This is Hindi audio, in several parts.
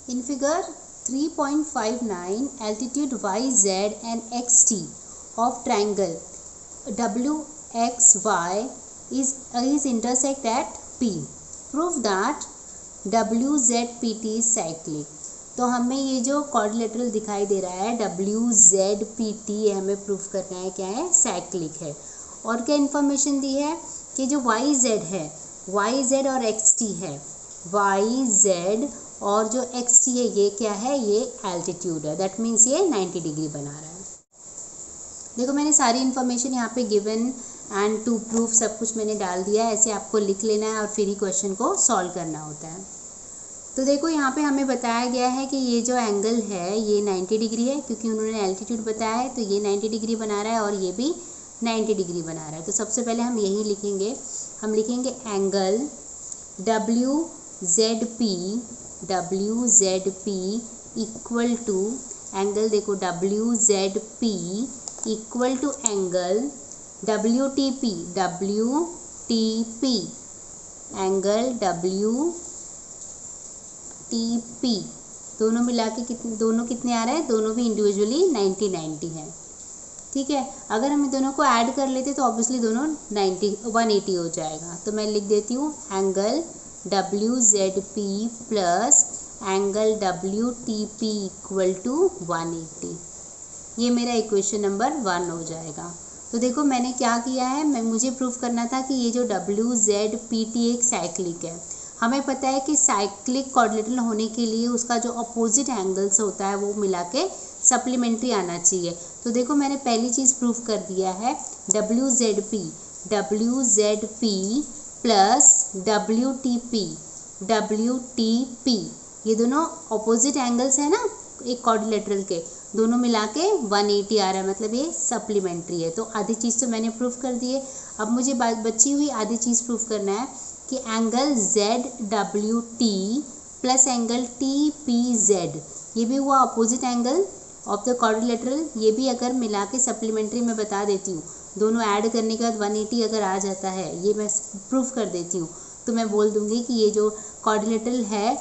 In figure 3.59, altitude YZ and XT of triangle WXY is intersect at P. Prove that WZPT is cyclic. तो हमें ये जो क्वाड्रिलेटरल दिखाई दे रहा है WZPT हमें प्रूफ करना है क्या है, साइक्लिक है। और क्या इन्फॉर्मेशन दी है कि जो YZ है, YZ और XT है, YZ और जो XT है ये क्या है, ये एल्टीट्यूड है। दैट मीन्स ये 90 डिग्री बना रहा है। देखो मैंने सारी इन्फॉर्मेशन यहाँ पे गिवन एंड टू प्रूफ सब कुछ मैंने डाल दिया है। ऐसे आपको लिख लेना है और फिर ही क्वेश्चन को सॉल्व करना होता है। तो देखो यहाँ पे हमें बताया गया है कि ये जो एंगल है ये 90 डिग्री है, क्योंकि उन्होंने एल्टीट्यूड बताया है तो ये 90 डिग्री बना रहा है और ये भी 90 डिग्री बना रहा है। तो सबसे पहले हम यही लिखेंगे, हम लिखेंगे angle WZP equal to angle, देखो WZP equal to angle WTP angle WTP दोनों मिला के दोनों कितने आ रहे हैं, दोनों भी इंडिविजुअली 90 है। ठीक है, अगर हम दोनों को ऐड कर लेते तो ऑब्वियसली दोनों 180 हो जाएगा। तो मैं लिख देती हूँ angle WZP plus angle WTP equal to 180। ये मेरा इक्वेशन नंबर 1 हो जाएगा। तो देखो मैंने क्या किया है, मुझे प्रूफ करना था कि ये जो WZPT एक साइक्लिक है। हमें पता है कि साइक्लिक क्वाड्रिलेटरल होने के लिए उसका जो अपोजिट एंगल्स होता है वो मिला के सप्लीमेंट्री आना चाहिए। तो देखो मैंने पहली चीज़ प्रूफ कर दिया है, WZP प्लस WTP ये दोनों अपोजिट एंगल्स है ना एक क्वाड्रिलेटरल के, दोनों मिला के 180 आ रहा है, मतलब ये सप्लीमेंट्री है। तो आधी चीज़ तो मैंने प्रूफ कर दी है। अब मुझे बची हुई आधी चीज़ प्रूफ करना है कि angle ZWT plus angle TPZ ये भी हुआ opposite angle of the quadrilateral, ये भी अगर मिला के सप्लीमेंट्री में बता देती हूँ, दोनों ऐड करने के बाद 180 अगर आ जाता है, ये मैं प्रूफ कर देती हूँ, तो मैं बोल दूँगी कि ये जो क्वाड्रिलेटरल है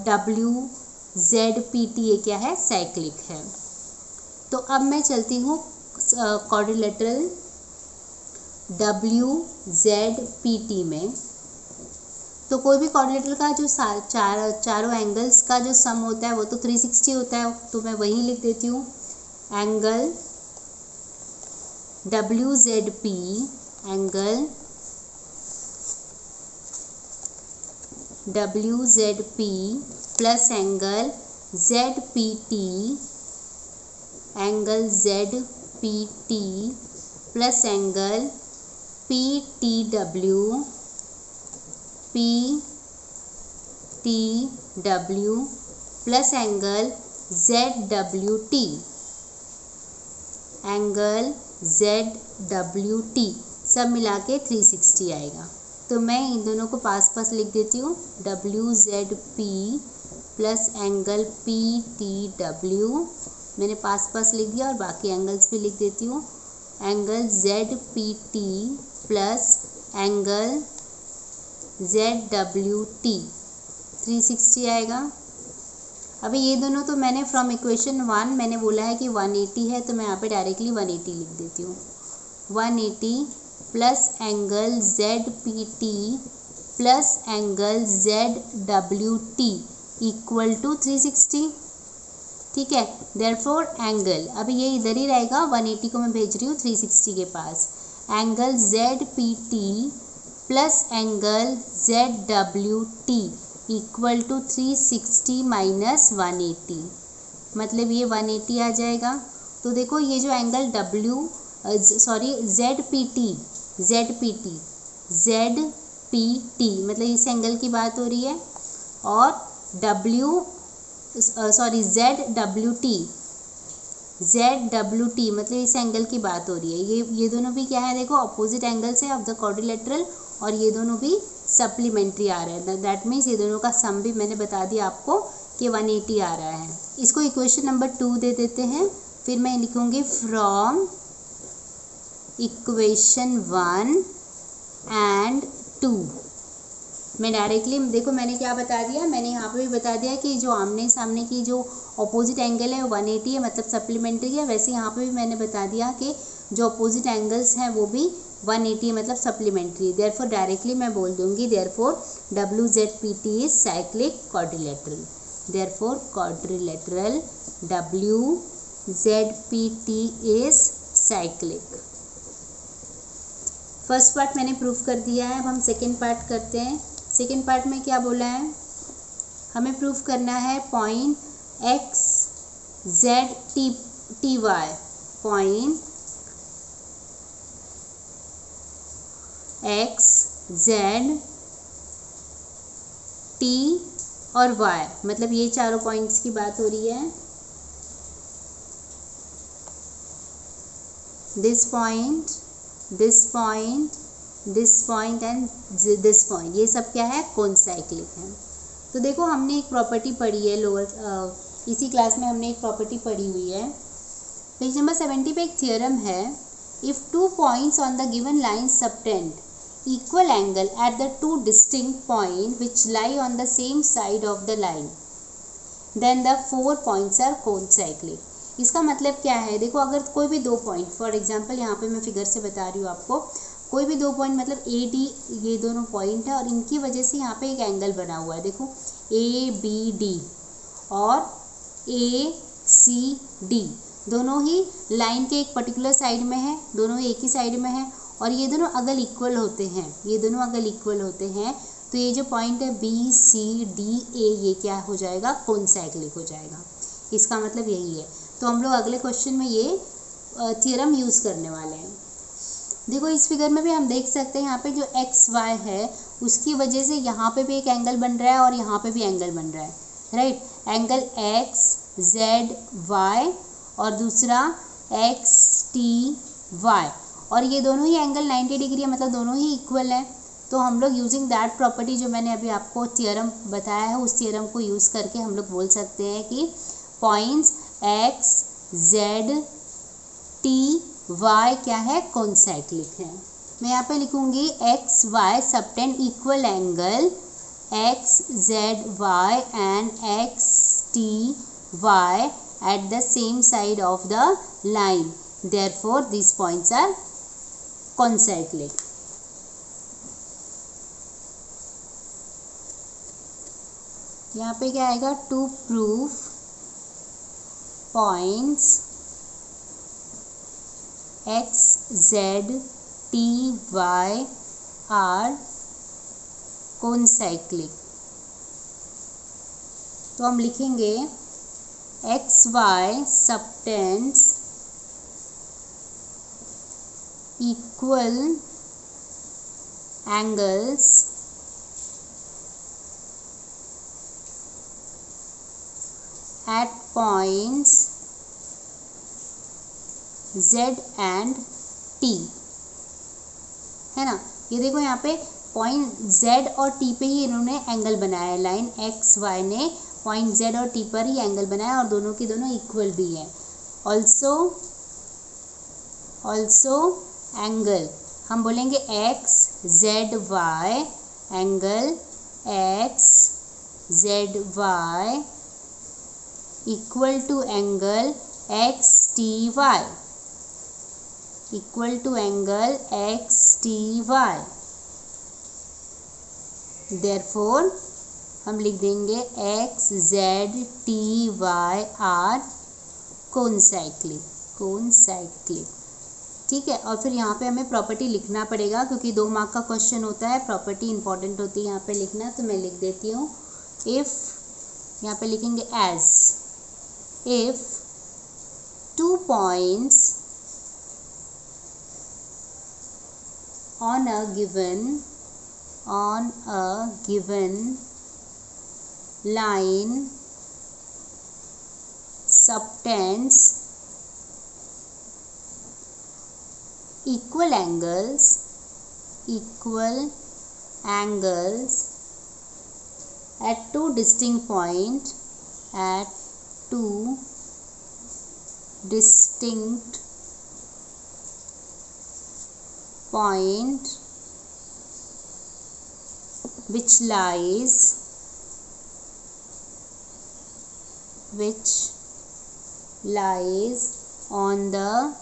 WZPT ये क्या है, साइक्लिक है। तो अब मैं चलती हूँ क्वाड्रिलेटरल WZPT में। तो कोई भी क्वाड्रिलेटरल का जो चारों एंगल्स का जो सम होता है वो तो 360 होता है, तो मैं वहीं लिख देती हूँ angle WZP angle WZP plus angle ZPT plus angle PTW plus angle ZWT सब मिला के 360 आएगा। तो मैं इन दोनों को पास पास लिख देती हूँ, WZP प्लस एंगल PTW मैंने पास पास लिख दिया और बाकी एंगल्स भी लिख देती हूँ, angle ZPT plus angle ZWT 360 आएगा। अभी ये दोनों तो मैंने फ्रॉम इक्वेशन 1 मैंने बोला है कि 180 है, तो मैं यहाँ पे डायरेक्टली 180 लिख देती हूँ। 180 plus angle ZPT plus angle ZWT equal to 360। ठीक है, देयरफॉर एंगल, अभी ये इधर ही रहेगा, 180 को मैं भेज रही हूँ 360 के पास, angle ZPT plus angle ZWT equal to 360 minus 180, मतलब ये 180 आ जाएगा। तो देखो ये जो एंगल ZPT मतलब इस एंगल की बात हो रही है, और ZWT मतलब इस एंगल की बात हो रही है। ये दोनों भी क्या है, देखो अपोजिट एंगल्स है ऑफ द क्वाड्रिलेटरल, और ये दोनों भी सप्लीमेंट्री आ रहे हैं। दैट मीन्स ये दोनों का सम भी मैंने बता दिया आपको कि 180 आ रहा है। इसको इक्वेशन नंबर 2 दे देते हैं, फिर मैं लिखूंगी फ्रॉम इक्वेशन 1 एंड 2 मैं डायरेक्टली देखो मैंने क्या बता दिया, मैंने यहाँ पे भी बता दिया कि जो आमने सामने की जो अपोजिट एंगल है 180 है, मतलब सप्लीमेंट्री है। वैसे यहाँ पे भी मैंने बता दिया कि जो अपोजिट एंगल्स हैं वो भी 180 है, मतलब सप्लीमेंट्री। देयरफॉर डायरेक्टली मैं बोल दूंगी therefore WZPT is cyclic quadrilateral. Therefore quadrilateral WZPT is cyclic. First part मैंने प्रूफ कर दिया है। अब हम सेकेंड पार्ट करते हैं। सेकेंड पार्ट में क्या बोला है, हमें प्रूफ करना है पॉइंट XZTY, पॉइंट XZT और Y, मतलब ये चारों पॉइंट्स की बात हो रही है। This point, this point, this point and this point, ये सब क्या है, कोनसाइक्लिक है। तो देखो हमने एक प्रॉपर्टी पढ़ी है लोअर इसी क्लास में हमने एक प्रॉपर्टी पढ़ी हुई है। पेज नंबर 70 पे एक थियरम है, if two points on the given line subtend equal angle at the two distinct point which lie on the same side of the line, then the four points are concyclic। इसका मतलब क्या है, देखो अगर कोई भी दो पॉइंट, फॉर एग्जांपल यहाँ पे मैं फिगर से बता रही हूँ आपको, कोई भी दो पॉइंट मतलब AD, ये दोनों पॉइंट है और इनकी वजह से यहाँ पे एक एंगल बना हुआ है। देखो ABD और ACD दोनों ही लाइन के एक पर्टिकुलर साइड में है, दोनों ही एक ही साइड में है और ये दोनों अगर इक्वल होते हैं, ये दोनों अगर इक्वल होते हैं तो ये जो पॉइंट है BCDA ये क्या हो जाएगा, कोनसाइक्लिक हो जाएगा। इसका मतलब यही है। तो हम लोग अगले क्वेश्चन में ये थ्योरम यूज़ करने वाले हैं। देखो इस फिगर में भी हम देख सकते हैं यहाँ पे जो XY है उसकी वजह से यहाँ पे भी एक एंगल बन रहा है और यहाँ पे भी एंगल बन रहा है, राइट। एंगल XZY और दूसरा XTY और ये दोनों ही एंगल 90 डिग्री है, मतलब दोनों ही इक्वल है। तो हम लोग यूजिंग दैट प्रॉपर्टी जो मैंने अभी आपको थियरम बताया है, उस थियरम को यूज़ करके हम लोग बोल सकते हैं कि पॉइंट्स XZTY क्या है, कोनसाइक्लिक है। मैं यहाँ पे लिखूँगी XY subtend equal angle XZY and XTY at the same side of the line, therefore these points are concyclic। यहाँ पे क्या आएगा, to proof points XZTY are concyclic. तो हम लिखेंगे XY subtends equal angles at points Z and T, है ना। ये देखो यहाँ पे पॉइंट Z और T पे ही इन्होंने एंगल बनाया है, लाइन XY ने पॉइंट Z और T पर ही एंगल बनाया और दोनों की दोनों इक्वल भी है। ऑल्सो एंगल हम बोलेंगे XZY, angle XZY equal to angle XTY, equal to angle XTY। Therefore हम लिख देंगे XZTY आर कोनसाइक्लिक, कोनसाइक्लिक, ठीक है। और फिर यहाँ पे हमें प्रॉपर्टी लिखना पड़ेगा क्योंकि 2 मार्क का क्वेश्चन होता है, प्रॉपर्टी इंपॉर्टेंट होती है यहाँ पे लिखना। तो मैं लिख देती हूँ, इफ़, यहाँ पे लिखेंगे as, if two points on a given line subtends equal angles at two distinct points which lies on the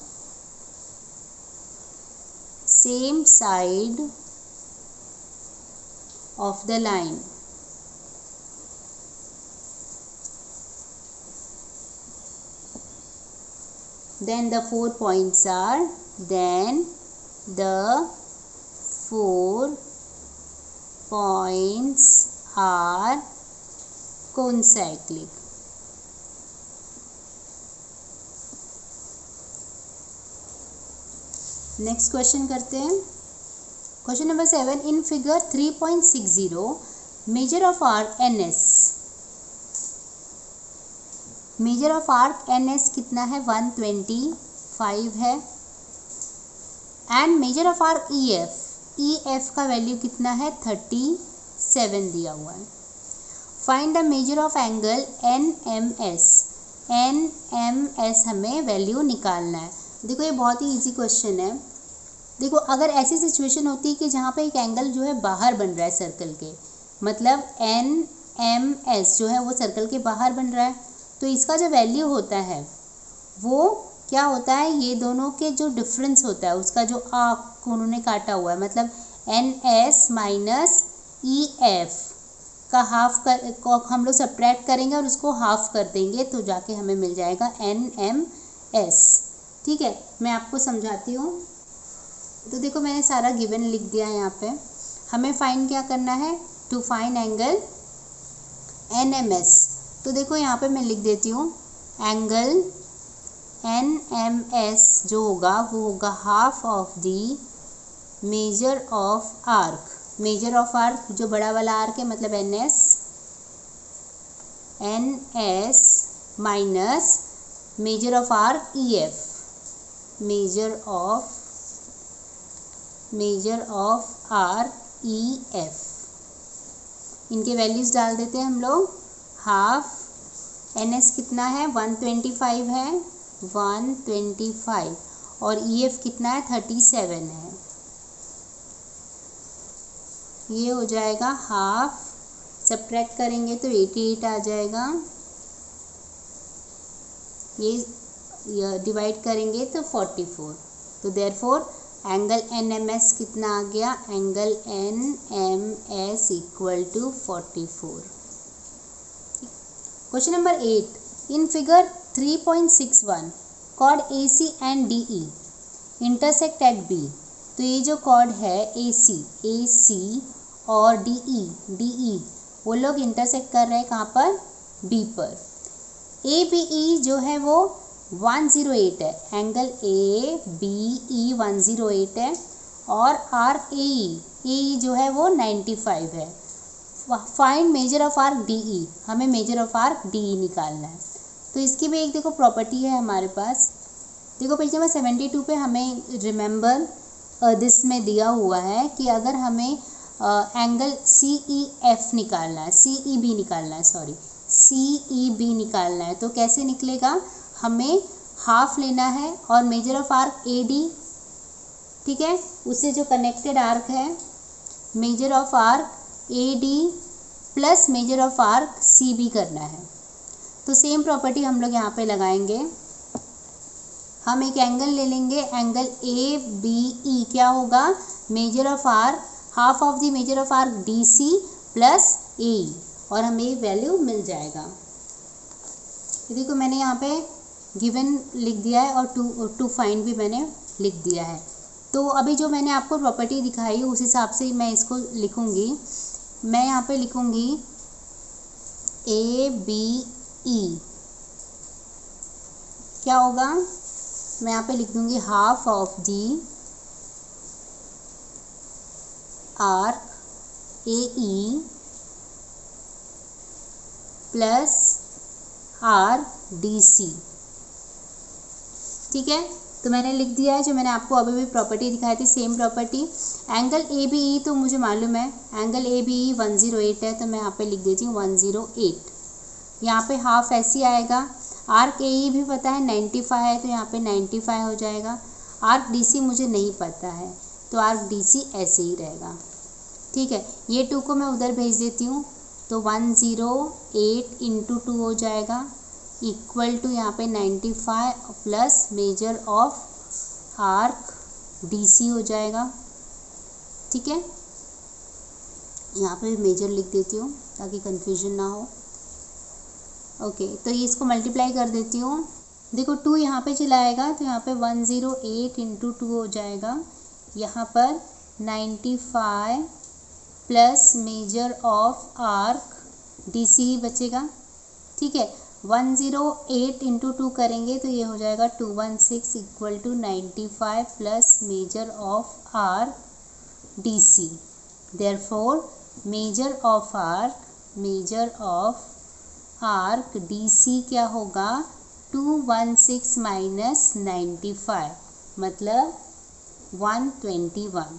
same side of the line. Then the 4 points are, then the 4 points are concyclic. Next question करते हैं। Question number 7, in figure 3.60 major of arc NS, major of arc NS कितना है 125 है, and major of arc EF का वैल्यू कितना है 37 दिया हुआ है। Find the measure of angle NMS हमें वैल्यू निकालना है। देखो ये बहुत ही इजी क्वेश्चन है। देखो अगर ऐसी सिचुएशन होती है कि जहाँ पे एक एंगल जो है बाहर बन रहा है सर्कल के, मतलब NMS जो है वो सर्कल के बाहर बन रहा है, तो इसका जो वैल्यू होता है वो क्या होता है, ये दोनों के जो डिफरेंस होता है उसका जो आर्क उन्होंने काटा हुआ है, मतलब NS माइनस EF का हाफ कर हम लोग सब्ट्रैक्ट करेंगे और उसको हाफ कर देंगे तो जाके हमें मिल जाएगा NMS। ठीक है, मैं आपको समझाती हूँ। तो देखो मैंने सारा गिवन लिख दिया है यहाँ पे। हमें फाइंड क्या करना है, टू फाइंड एंगल NMS। तो देखो यहाँ पे मैं लिख देती हूँ, एंगल NMS जो होगा वो होगा half of the major of arc. Major of arc जो बड़ा वाला आर्क है मतलब NS minus major of arc EF, major of arc EF। इनके वैल्यूज डाल देते हैं हम लोग। हाफ NS कितना है 125 है, 125, और EF कितना है 37 है। ये हो जाएगा हाफ, सब्ट्रैक्ट करेंगे तो 88 आ जाएगा, ये डिवाइड करेंगे तो 44। तो देयरफॉर एंगल NMS कितना आ गया, angle NMS equal to 44। Question number 8, in figure 3.61 chord AC and DE intersect at B। तो ये जो कॉर्ड है AC और DE वो लोग इंटरसेक्ट कर रहे हैं कहाँ पर, B पर। ABE जो है वो 108 है, एंगल ABE 108 है, और आर्क AE जो है वो 95 है। Find major of arc DE, हमें मेजर ऑफ आर्क DE निकालना है। तो इसकी भी एक देखो प्रॉपर्टी है हमारे पास। देखो पेज नंबर 72 पे हमें रिमेंबर दिस में दिया हुआ है कि अगर हमें एंगल CEB निकालना है तो कैसे निकलेगा, हमें हाफ लेना है और मेजर ऑफ आर्क AD, ठीक है, उससे जो कनेक्टेड आर्क है major of arc AD plus major of arc CB करना है। तो सेम प्रॉपर्टी हम लोग यहाँ पे लगाएंगे। हम एक एंगल ले लेंगे, एंगल ABE क्या होगा, major of arc half of the major of arc DC plus AE, और हमें वैल्यू मिल जाएगा। देखो मैंने यहाँ पे गिवन लिख दिया है और टू फाइंड भी मैंने लिख दिया है। तो अभी जो मैंने आपको प्रॉपर्टी दिखाई उस हिसाब से मैं इसको लिखूँगी। मैं यहाँ पे लिखूँगी ABE क्या होगा, मैं यहाँ पे लिख दूँगी half of the arc AE plus arc DC। ठीक है, तो मैंने लिख दिया है जो मैंने आपको अभी भी प्रॉपर्टी दिखाई थी, सेम प्रॉपर्टी। एंगल ABE तो मुझे मालूम है, एंगल ABE 108 है, तो मैं यहाँ पे लिख देती हूँ 108। यहाँ पे हाफ ऐसे आएगा। आर्क AE भी पता है 95 है, तो यहाँ पे 95 हो जाएगा। आर्क DC मुझे नहीं पता है, तो आर्क DC ऐसे ही रहेगा। ठीक है, ये 2 को मैं उधर भेज देती हूँ, तो 108 इंटू 2 हो जाएगा इक्वल टू यहाँ पे 95 plus major of arc DC हो जाएगा। ठीक है, यहाँ पे मेजर लिख देती हूँ ताकि कंफ्यूजन ना हो। ओके, तो ये इसको मल्टीप्लाई कर देती हूँ। देखो 2 यहाँ पे चलाएगा तो यहाँ पे 108 इंटू 2 हो जाएगा, यहाँ पर 95 plus major of arc DC ही बचेगा। ठीक है, 108 इंटू 2 करेंगे तो ये हो जाएगा 216 equal to 95 plus major of arc DC। Therefore major of arc DC क्या होगा, 216 माइनस 95 मतलब 121।